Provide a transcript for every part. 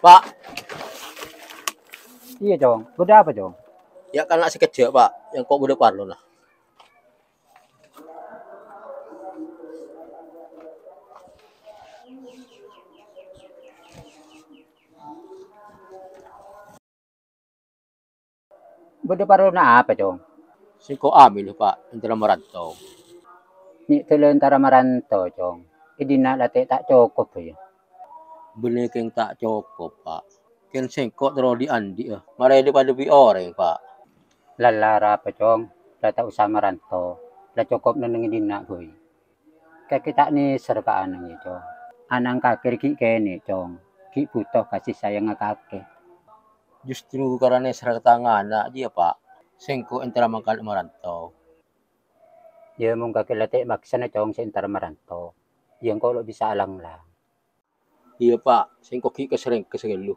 Pak, Iya, Cong. Udah apa, Cong? ya kan si kecil Pak, yang kok udah parlo lah. Udah paruh na apa, Cong? Si kok ambil Pak, yang telah merantau. Ni tulen tara maranto, Cong. Idi na late tak cukup ya. Bener yang tak cukup Pak. Kan sengkok terlalu diandi ya. Marai daripada bi orang Pak. Lalara apa, Cong? La tak usah maranto. La cukup na nang idi na goy. Kaya kita ni serkaan nang ito. Anang kakir ki kene, Cong. Ki butuh kasih sayang nga kakek. Justru karena serang tangan nak dia Pak. Sengkok yang telah makan merantau. Ya mong kakek late maksa na, Cong, sa intara maranto. Yang kalau bisa alang lang. Iya Pak, sengkok ki kesering lu.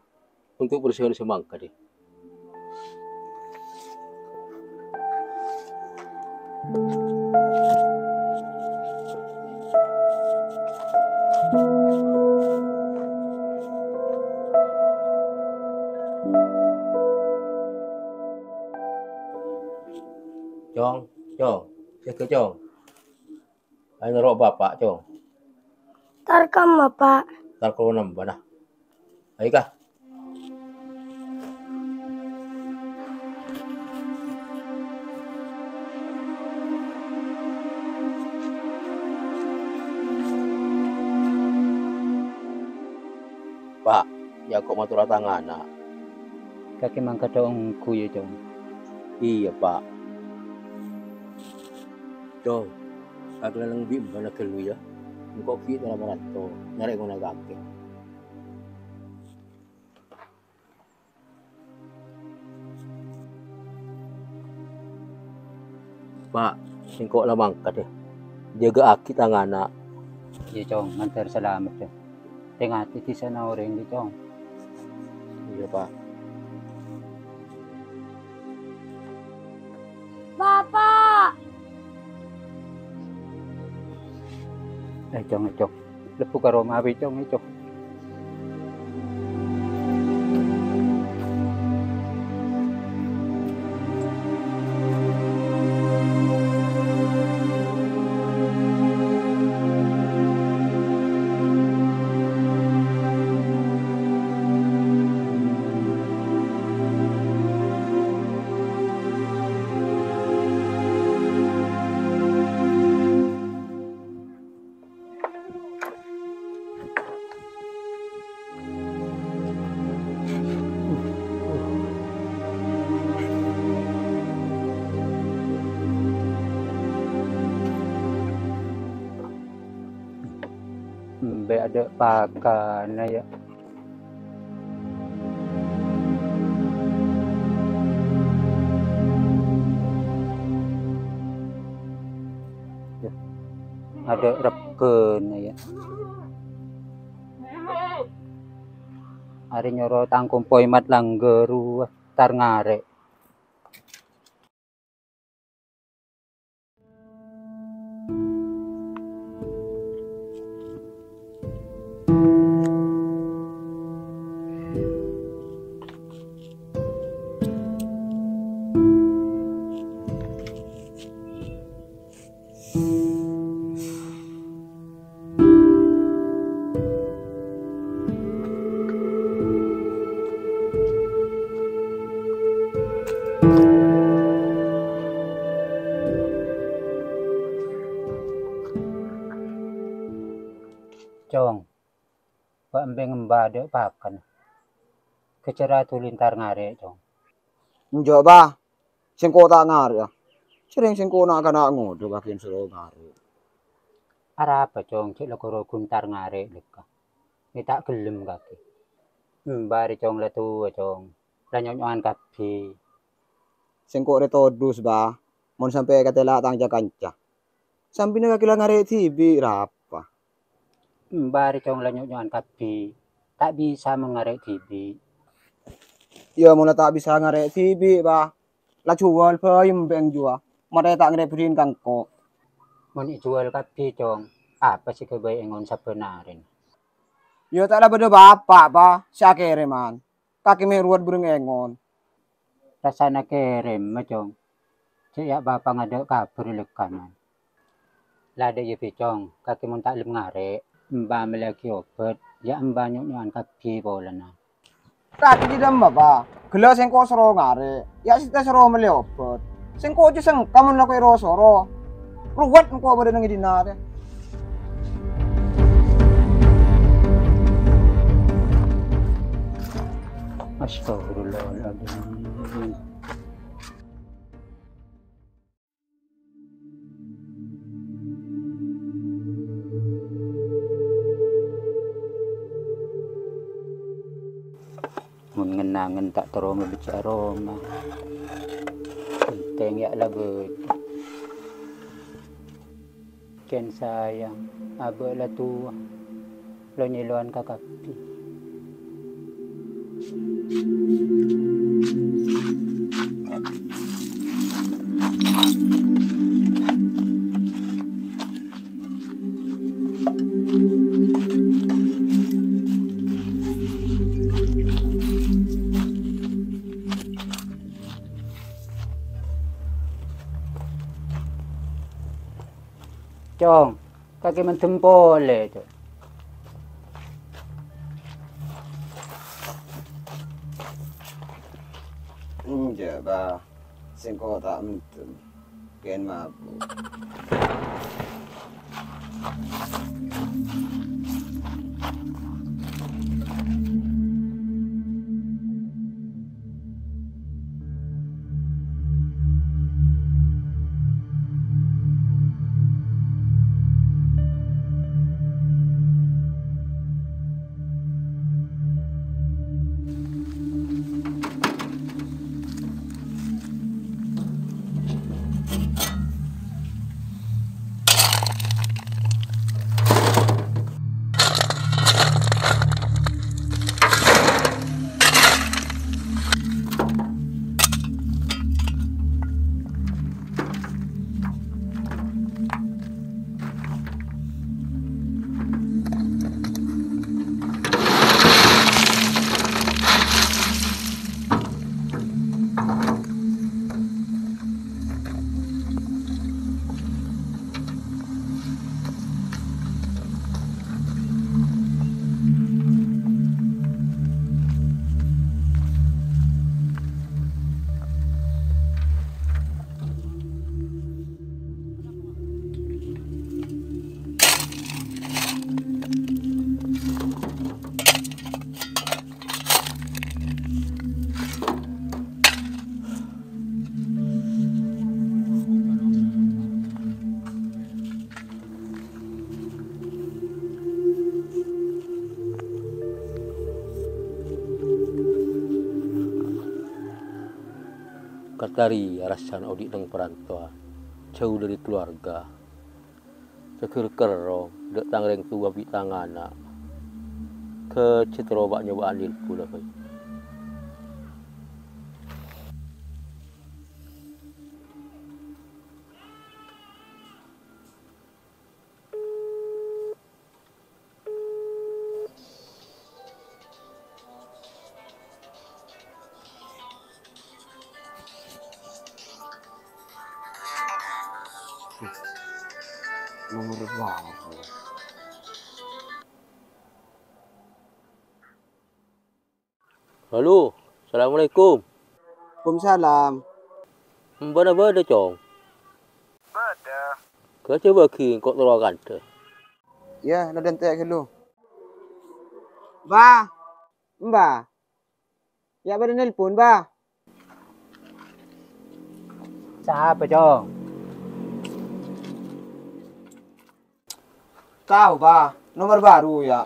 Untuk bersihkan semangka deh. Cong, Cong, saya ke Cong. Ayo ngerok bapak Cong. Tarkam Bapak. Ntar kalau nambah nah. Ayo kah? Pak, ya kok matur tangan nak. Kakek mangka dong kuya, Cong. Iya Pak. Cong, kagak lang bimba na kelu ya. Engkau kita na marato, nyari ko na gake. Pak, engkau lamang ka deh. Jaga aki tangan nak. Iya, Cong. Mantar salamat, Cong. Tengah titi sa na orang di, Cong. Iya Pak. Bapak. Cong, Cong. Lepu ka Romawi, Cong, Cong. Be ada pakan ya. Ada reken ya. Hari nyoro tangkum poimat langgeru tar ngare. Cong, Pak Embeng embade pakan. Kecara tulintar ngare, Cong. Enggak bah, sing kota ngare. Sering sing kona kana ngodo bagian selo ngare. Ara apa, Cong? Cek lokoro guntar ngare leka. Ini tak gelem kaki. Mbari, Cong, letu, Cong. Lah nyonyoan kabeh. Sing kok retodus ba. Mon sampai katela tang kanca. Sampai nak kila ngarek TV rapa. Mbari cong lah nyonyoan kabeh. Tak bisa mengarek TV. Ya mula tak bisa ngarek TV ba. Lah jual pa yung beng jua. Mare tak ngarek brin kangko. Mun jual kabeh cong. Apa sih kebayangan sebenarnya? Ya tak lah pada bapak ba. Si akere man. Kaki meruat burung engon. Rasana kerem macong. Siya bapak ngadek kabur lekaman. Lada ye picong, kaki mun tak lem ngare, mbak melaki obat, ya mbak nyonyoan kabeh bola na. Kaki di dalam ba. Gela sing kok soro ngare. Ya sita soro meleopot. Sing kok aja sing kamu nak ero soro. Ruwet kok pada nang dinare. Astagfirullahaladzim. Mun ngenangan tak teroma bicara mah. Penting ya lah ken sayang, aba lah tua. Lo nyiluan kakapi. Cong, kaki mentempole tu. Ya ba. Sing kok tak mentem. Ken mabuk. Katari arasan audit ng perantauan, jauh dari keluarga. Cekir kerong, dek tangreng tua bitangana. Ke citrobak nyoba anil pula kai. Nomor berapa? Halo, assalamualaikum. Waalaikumsalam. Bada cong. Bada. Kerja bagi kok tolongan tu. Ya, nak dentek dulu. Ba. Mbak. Ya pada nelpon, ba. Siapa cong? Tahu, ba. Nomor baru ya.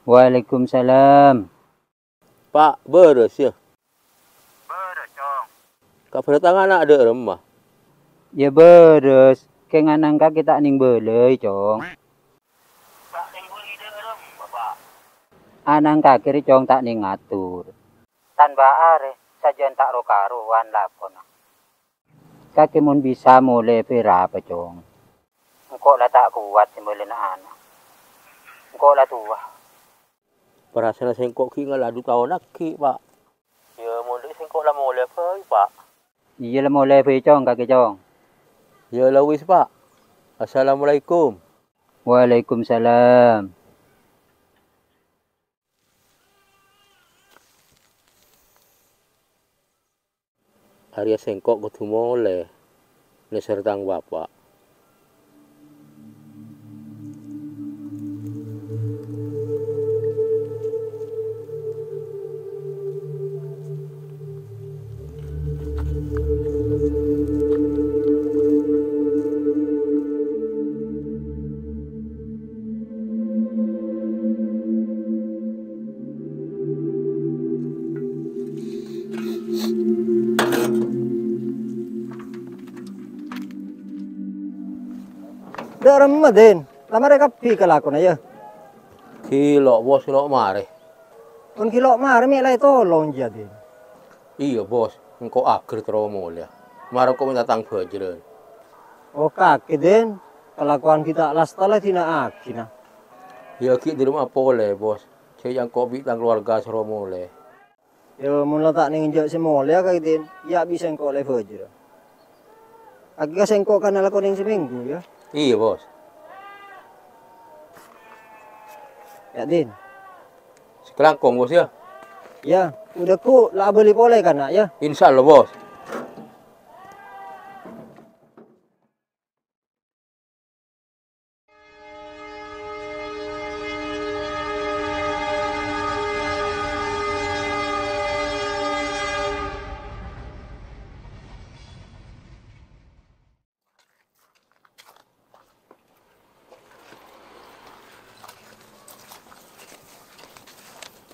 Waalaikumsalam. Pak, beres ya. Beres, Cong. Kak pada tangan ada remah. Ya beres. Kenganang kaki tak ning belai, Cong. Tak tinggal ide rem, Bapak. Anang kaki Cong tak ning ngatur. Tanpa are sajian tak ro karuan lakon. Kaki mun bisa mulai berapa, Cong. Engkau lah tak kuat sembelin anak. Engkau lah tua. Perasaan sengkok ki ngaladu tahun lagi, Pak. Ya, mau sengkok lah mau level, Pak. Iya lah mulai ber, Cong, kaki Cong. Ya lah wis, Pak. Assalamualaikum. Waalaikumsalam. Arya sengkok kudu mole. Nesertang Bapak. Dak remeh den. Lah mereka pi kelakon aja. Kilok bos, kilok mare. Un kilok mare mi lai tolong dia den. Iya bos, engkau akhir terlalu mulia. Marah kau minta tang bajren. Oh kaki den. Kelakuan kita lastala tina akina. Ya ki di rumah boleh bos. Saya yang kau bitang keluarga seru mulai. Ya mula tak ning jak semolia kaki den. Ya bisa engkau le bajre. Agak sengkok kan lakon ning seminggu ya. Iya bos. Ya den. Sekelangkong bos ya. Ya, udah ku lah beli boleh kan nak ya. Insya Allah bos.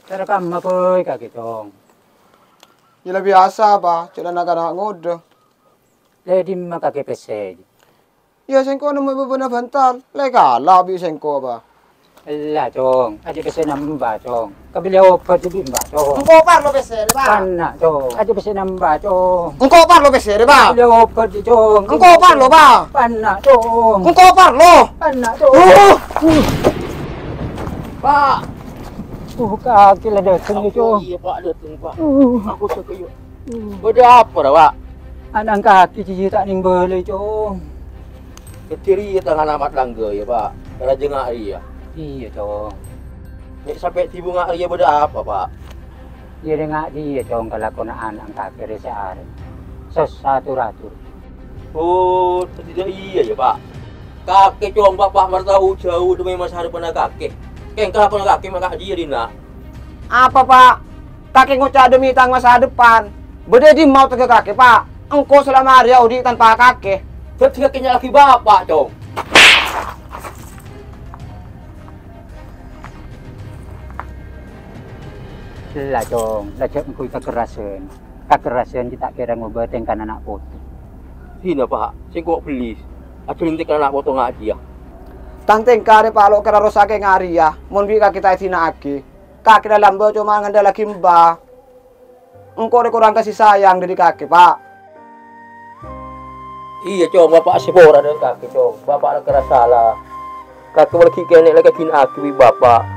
Terekam apa kaki Cong? Ya biasa ba, cila nak ngode. Ledi mah kaki pesej. Ya sengko nemu beberapa bantal. Lega lah bi sengko ba. Lah Cong, aja pesen nambah Cong. Kabili opat di mbak Cong. Engko par lo pesere ba. Pana Cong, aja pesen nambah Cong. Engko par lo pesere ba. Kabili opat di Cong. Engko par lo ba. Pana Cong. Engko par lo. Pana Cong. Pak. Kaki lah datang ni Cong. Iya Pak, datang Pak. Aku sekejut. Beda apa dah Pak? Anak kaki cici tak ning boleh Cong. Ketiri tangan amat langga ya Pak. Kalau jengak dia. Iya Cong. Nek sampai tibu ngak dia beda apa Pak? Dia dengar dia Cong kalau kau nak anak kaki resah. Satu ratus. Oh, tidak iya ya Pak. Kakek cong Bapak mertahu jauh demi masa depan kakek. Keng kelakon kakek maka dia dina. Apa pak? Kakek ngucap demi tang masa depan. Beda di mau ke kakek pak. Engkau selama hari audi tanpa kakek. Jadi kakeknya laki Bapak cong. Lah Cong, lah cek kuy kekerasan. Kekerasan kita kira ngobatengkan anak foto. Hina Pak, saya kok beli. Aku lintik anak foto ngak dia. Tanteng kare palo kera rosake ngaria. Mon bi kakek tai tina aki. Kakek dalam bo cuma ngandel lagi mbah. Engkau kurang kasih sayang dari kakek pak. Iya cong, Bapak sepora dengan kakek cong. Bapak ada kena salah. Kakek lagi kene lagi kin aku Bapak.